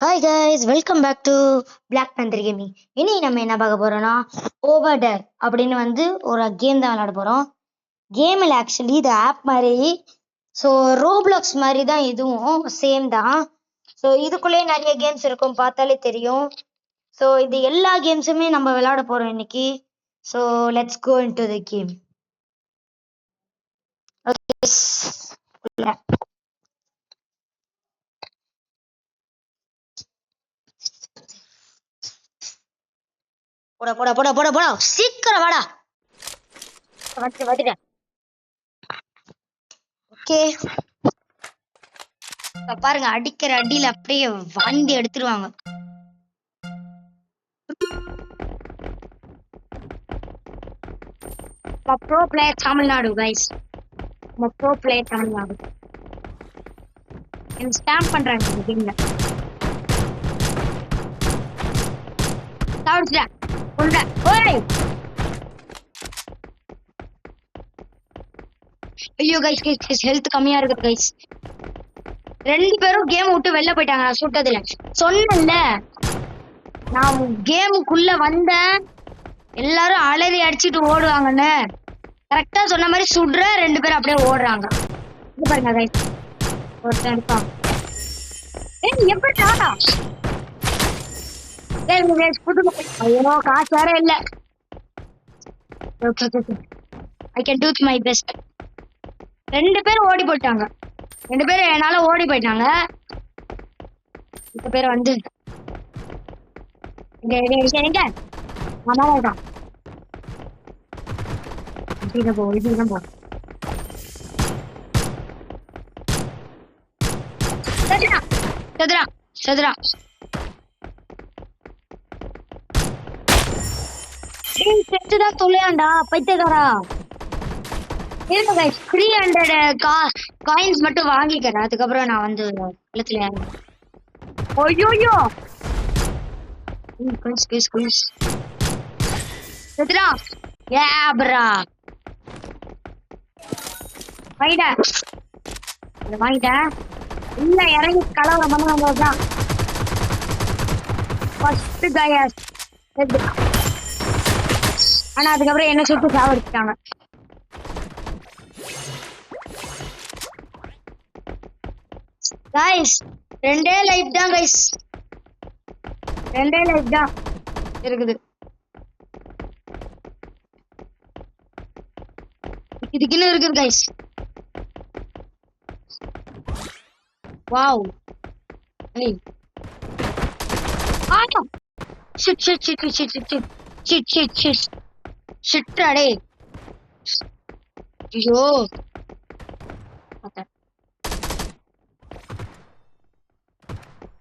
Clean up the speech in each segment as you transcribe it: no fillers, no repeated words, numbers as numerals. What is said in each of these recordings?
Hi guys, welcome back to Black Panther Gaming. இனி நம்ம என்ன பார்க்க போறோம்னா ஓவர் டேர் அப்படின்னு ஒரு கேம் தான் விளையாட போறோம். கேமில் ஆக்சுவலி இது ஆப் மாதிரி. ஸோ ரோப்ளாக்ஸ் மாதிரி தான், இதுவும் சேம் தான். ஸோ இதுக்குள்ளேயே நிறைய கேம்ஸ் இருக்கும், பார்த்தாலே தெரியும். ஸோ இது எல்லா கேம்ஸுமே நம்ம விளையாட போறோம் இன்னைக்கு. So let's go into the game. போட போட போட போட போட சீக்கிரம் வாடா. வந்துட்டேன். ஓகே, பாருங்க, அடிக்கிற அடியில அப்படியே வாந்தி எடுத்துருவாங்க. Bro player Tamil Nadu guys, bro player Tamil Nadu. என்ன ஸ்டாம்ப் பண்றாங்க இந்த கேம்ல. சாவுடா கொண்டா. ஓய் ஐயோ கைஸ், ஹெல்த் கம்மியா இருக்கு கைஸ். ரெண்டு பேரும் கேம் விட்டு வெளில போயிட்டாங்க. நான் சுட்டதுல சொன்னேன்ல, நான் கேமுக்குள்ள வந்தேன், எல்லாரும் அலறி அடிச்சுட்டு ஓடுவாங்கன்னு. கரெக்டா சொன்ன மாதிரி சுடுற, ரெண்டு பேரும் அப்படியே ஓடுறாங்க. இது பாருங்க கைஸ், ஒருத்தன் இருக்கான். எப்படா ஐயோ காசு வேற இல்ல. I can do my best. ரெண்டு பேரும் ஓடி போயிட்டாங்க, ரெண்டு பேரும் என்னால ஓடி போயிட்டாங்க. இப்ப பேர் செத்துதான் தொலையாண்டா பைத்தியக்காரா. 300 காயின்ஸ் மட்டும் வாங்கிக்கிறேன், அதுக்கப்புறம் நான் நிலத்துல ஐயோயோ செத்துடா. ஏப்ரா வாங்கிட்டேன். இல்ல இறங்கி கலவரம் பண்ணும்போதுதான் ஆனா அதுக்கப்புறம் என்ன சுட்டு சாவடிச்சிட்டாங்க. கைஸ் ரெண்டே லைஃப் தான் கைஸ், ரெண்டே லைஃப் தான் இருக்குது. இதுக்குன்னு இருக்குது guys. Wow shit shit shit shit shit shit shit shit ஷிட்ரடே. ஐயோ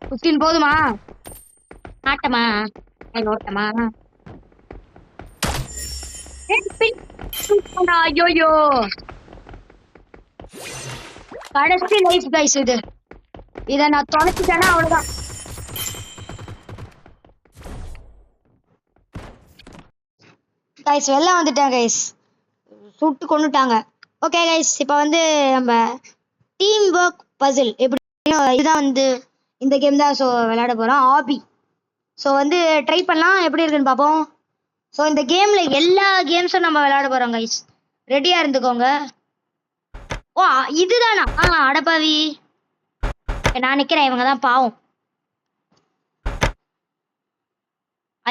15 போதுமா? ஆட்டமா ஓட்டமா? ஐயோயோ கடைசி லைஃப் கைஸ் இது. இத நான் தொலைச்சிட்டேன்னா அவ்வளவுதான். கைஸ் வெளில வந்துட்டேன் கைஸ், சுட்டு கொண்டுட்டாங்க. ஓகே கைஸ், இப்போ நம்ம டீம் ஒர்க் பசில் எப்படி, இதுதான் இந்த கேம் தான். ஸோ விளையாட போகிறோம் ஆபி. ஸோ ட்ரை பண்ணலாம், எப்படி இருக்குன்னு பார்ப்போம். ஸோ இந்த கேமில் எல்லா கேம்ஸும் நம்ம விளையாட போகிறோம் கைஸ், ரெடியாக இருந்துக்கோங்க. ஓ இதுதானா? அடப்பாவி, நான் நிற்கிறேன், இவங்க தான் பாவம்.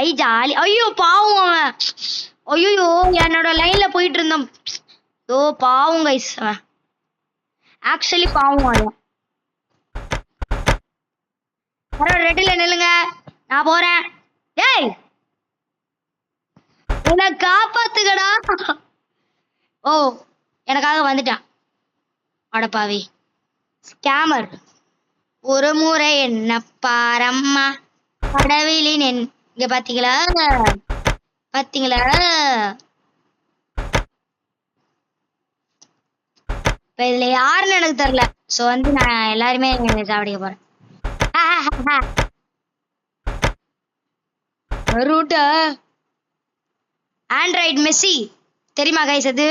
ஐ ஜாலி. ஐயோ பாவம் அவன். ஐயோ என்னோட லைன்ல போயிட்டு இருந்தோம். ஓ பாவம் கைஸ், ஆக்சுவலி பாவம். அவன் ரெட்டில நில்லுங்க, நான் போறேன். ஏய் உன்னை காப்பாத்துக்கடா. ஓ எனக்காக வந்துட்டான் அடப்பாவி ஸ்கேமர். ஒரு முறை என்ன பாரம்மா கடவுளின் இங்க பாத்தீங்களா பாத்தீங்களா. இப்ப இதுல யாருன்னு எனக்கு தெரியல. சோ நான் எல்லாருமே சாவடிக்க போறேன். ஆண்ட்ராய்டு மெஸ்ஸி தெரியுமா கைஸ்? அது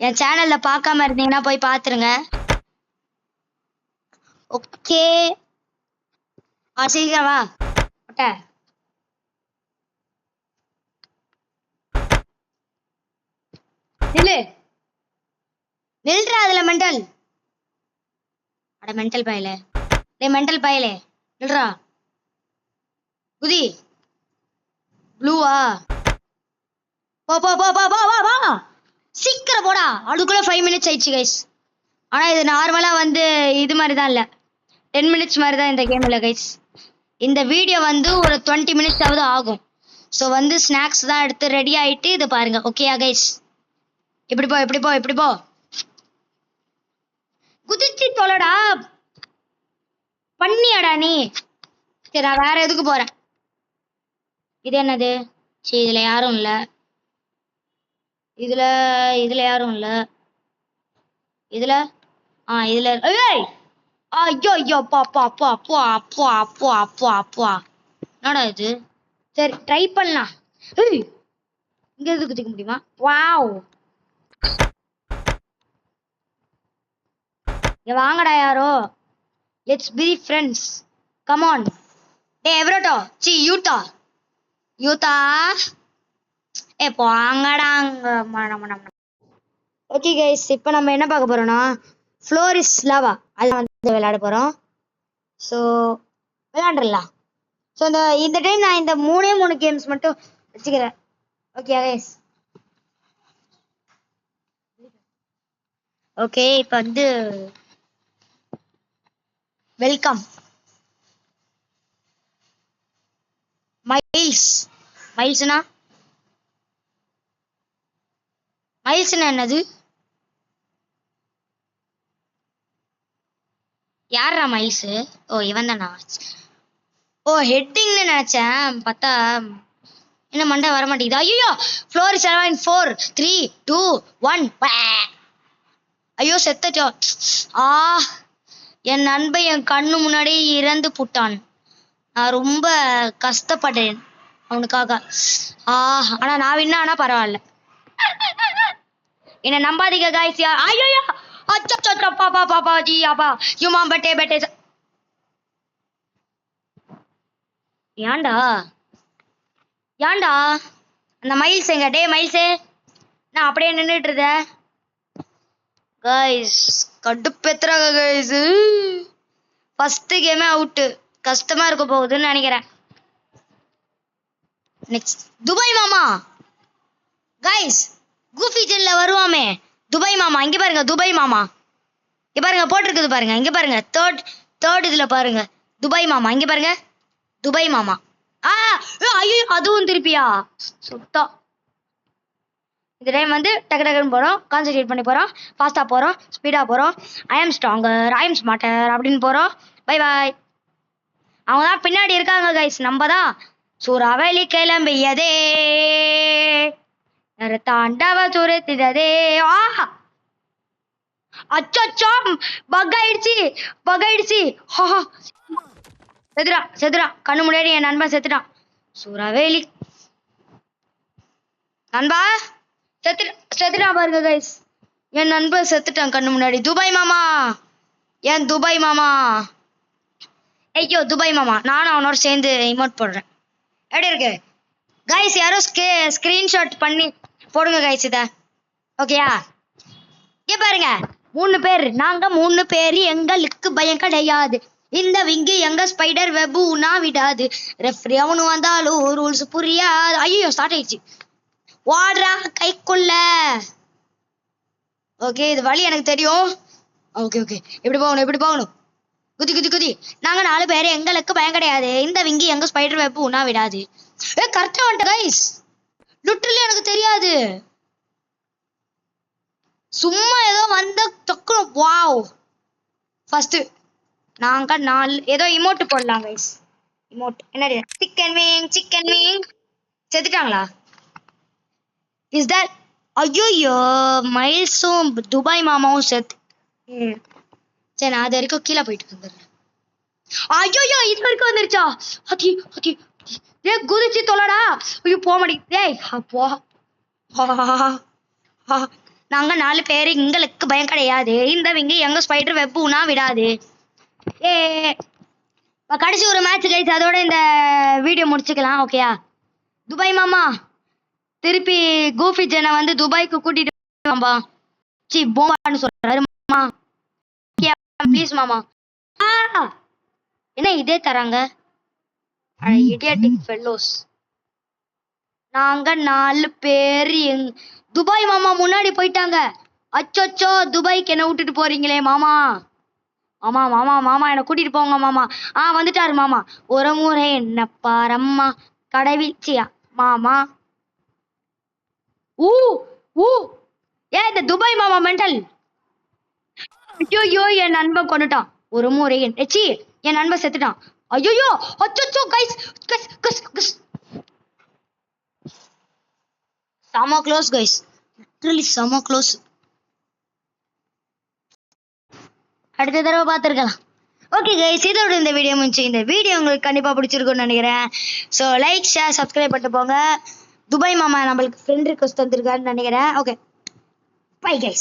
என் சேனல்ல பார்க்காம இருந்தீங்கன்னா போய் பாத்துருங்க. ஓகே சீக்கிரம் வா முட்டை. நில்லு நில்றா அதுல மெண்டல். அட மெண்டல் பயலே, டேய் மெண்டல் பயலே நில்றா. குதி. ப்ளூவா? போ போ போ போ போ வா வா சீக்கிரம் போடா. அதுக்குள்ள 5 மினிட்ஸ் ஆயிடுச்சு கைஸ். ஆனா இது நார்மலா வந்து இது மாதிரி தான் இல்ல, 10 மினிட்ஸ் மாதிரி தான் இந்த கேம்ல கைஸ். இந்த வீடியோ வந்து ஒரு 20 மினிட்ஸ் ஆவது ஆகும். ஸோ வந்து ஸ்நாக்ஸ் தான் எடுத்து ரெடி ஆயிட்டு இது பாருங்க. ஓகேயா கைஸ்? இப்படி போ இப்படி போ இப்படி போ. குதிச்சு தொலைடா பண்ணியாடா நீ. சரி நான் வேற எதுக்கு போறேன். இது என்னது? சரி இதுல யாரும் இல்ல. இதுல இதுல யாரும் இல்ல. இதுல இதுல ஏய் ஐயோ ஐயோ அப்பா அப்பா அப்பா அப்பா அப்பா அப்பா அப்பா அப்பா என்னடா இது? சரி ட்ரை பண்ணலாம். ஏய் இங்க எதுக்கு குதிக்க முடியுமா? வாவ். இங்க வாங்கடா யாரோ. Let's be friends. Come on. டேய் எவரோட்டோ சி யூட்டா யூட்டா போங்கடா அங்க. ஓகே கைஸ், இப்போ நம்ம என்ன பார்க்க போறோம்னா ஃப்ளோர் இஸ் லவா அது வந்து விளையாட போறோம். ஸோ விளையாண்டுடலாம். ஸோ இந்த டைம் நான் இந்த 3 கேம்ஸ் மட்டும் வச்சுக்கிறேன். Okay guys. ஓகே இப்போ வந்து வெல்கம் மைல்ஸ். மைல்ஸ்னா என்னது? யாரா மைல்ஸ்? ஓ இவன் தானா? ஓ ஹெட்டிங்னு நினைச்சேன், பார்த்தா என்ன மண்டை வர மாட்டேங்குது. ஐயோ ஃப்ளோர் 7 4 3 2 1. ஐயோ செத்தச்சோ. என் நண்பன் என் கண்ணு முன்னாடி இறந்து புட்டான். நான் ரொம்ப கஷ்டப்படுறேன் அவனுக்காக. ஆனா நான் வின்னா ஆனா பரவாயில்ல. என்ன நம்பாதீங்க गाइस यार. ஐயோ அச்சச்சோ பாப்பா பாப்பா ஜி அப்பா யுமா பட்டே பட்டே. ஏன்டா ஏன்டா அந்த மைல்ஸ் எங்க? டே மைல்ஸே நான் அப்படியே நின்றுட்டு இருந்தேன். गाइस கடுப்பேத்துறாங்க गाइस. ஃபர்ஸ்ட் கேமே அவுட். கஷ்டமா இருக்க போகுதுன்னு நினைக்கிறேன். நெக்ஸ்ட் துபாய் மாமா. गाइस கூஃபி ஜெல்ல வருவாமே துபாய் மாமா. இங்க பாருங்க துபாய் மாமா. இங்க பாருங்க போட்டிருக்குது பாருங்க. இங்க பாருங்க தேர்ட் இதுல பாருங்க துபாய் மாமா. இங்க பாருங்க துபாய் மாமா. ஐயோ அதுவும் திருப்பியா சுத்தா. இந்த டைம் வந்து டக்கு டக்குன்னு போறோம், கான்சென்ட்ரேட் பண்ணி போறோம், ஃபாஸ்டா போறோம், ஸ்பீடா போறோம். I am stronger I am smarter அப்படின்னு போறோம். Bye bye. அவங்க தான் பின்னாடி இருக்காங்க கைஸ். நம்ம தான் சூறாவளி கிளம்பியதே தாண்டவ சுரத்திடதே. அச்சோ பக் ஆயிடுச்சு. செத்துடா கண்ணு முன்னாடி என் நண்பன் செத்துட்டான். சூறாவேலி நண்பா செத்துட்டான் பாருங்க கைஸ். என் நண்பன் செத்துட்டான் கண்ணு முன்னாடி. துபாய் மாமா ஏன் துபாய் மாமா? ஐயோ துபாய் மாமா. நானும் அவனோட சேர்ந்து இமோட் போடுறேன். எப்படி இருக்கு கைஸ்? யாரும் ஸ்கிரீன்ஷாட் பண்ணி போடுங்க கைஸ் இத. ஓகேயா? இங்க பாருங்க 3 பேர். நாங்க 3 பேர், எங்களுக்கு பயம் கிடையாது. இந்த விங்கி எங்க ஸ்பைடர் வெப் உனா விடாது. ரெஃப்ரி அவனு வந்தாலும் ரூல்ஸ் புரியாது. ஐயோ ஸ்டார்ட் ஆயிடுச்சு. வாடுறா கைக்குள்ள. ஓகே இது வழி எனக்கு தெரியும். ஓகே எப்படி போகணும்? குதி. நாங்க 4 பேர், எங்களுக்கு பயம் கிடையாது. இந்த விங்கி எங்க ஸ்பைடர் வெப் உனா விடாது. கரெக்டா வந்துட்ட கைஸ். லிட்டரலி எனக்கு தெரியாது. சும்மா ஏதோ வந்த டக்குனு வாவ். ஃபர்ஸ்ட் நாங்க 4 ஏதோ இமோட் போடலாம் கைஸ். இமோட் என்னது? Chicken wing. செத்துட்டாங்களா? Is that? ஐயோ மைல்ஸும் துபாய் மாமாவும் செத்து. சரி நான் அது வரைக்கும் கீழே போயிட்டு வந்துடுறேன். ஐயோ இது வரைக்கும் வந்துருச்சா? அதி குதிச்சு தொலைடா. ஐயோ போக மாட்டேங்குது. அப்போ நாங்க 4 பேரு, எங்களுக்கு பயம் கிடையாது. இந்த விங்கி எங்க ஸ்பைடர் வெப் உனா விடாது. கடைசி ஒரு மேட்ச் கைஸ், அதோட இந்த வீடியோ முடிச்சுக்கலாம். ஓகேயா? துபாய் மாமா திருப்பி கூஃபி ஜெனை வந்து துபாய்க்கு கூட்டிட்டு வாம்பா. சி போவான்னு சொல்றாரு மாமா. ப்ளீஸ் மாமா. என்ன இதே தராங்க? Idiotic fellows. நாங்க 4 பேர் துபாய் மாமா முன்னாடி போயிட்டாங்க. அச்சோச்சோ, துபாய்க்கு என்ன விட்டுட்டு போறீங்களே மாமா. மாமா மாமா மாமா என்ன கூட்டிட்டு போங்க மாமா. வந்துட்டாரு மாமா. ஒரு முறை என்ன பாரம்மா கடைவீச்சியா மாமா. ஊ ஊ இந்த துபாய் மாமா மெண்டல். ஐயோ, என் நண்பன் கொண்டுட்டான். ஒரு முறை என் நண்பன் செத்துட்டான். ஐயோ, அச்சோ கைஸ், செம க்ளோஸ் கைஸ், லிட்டரலி செம க்ளோஸ். அடுத்த தடவை பார்த்துருக்கலாம். ஓகே கைஸ், இதோட இந்த வீடியோ முடிச்சு. இந்த வீடியோ உங்களுக்கு கண்டிப்பாக பிடிச்சிருக்கும்னு நினைக்கிறேன். ஸோ லைக், ஷேர், சப்ஸ்கிரைப் பண்ணிட்டு போங்க. துபாய் மாமா நம்மளுக்கு ஃப்ரெண்ட் ரிக்வெஸ்ட் தந்திருக்காருன்னு நினைக்கிறேன். Okay, bye guys.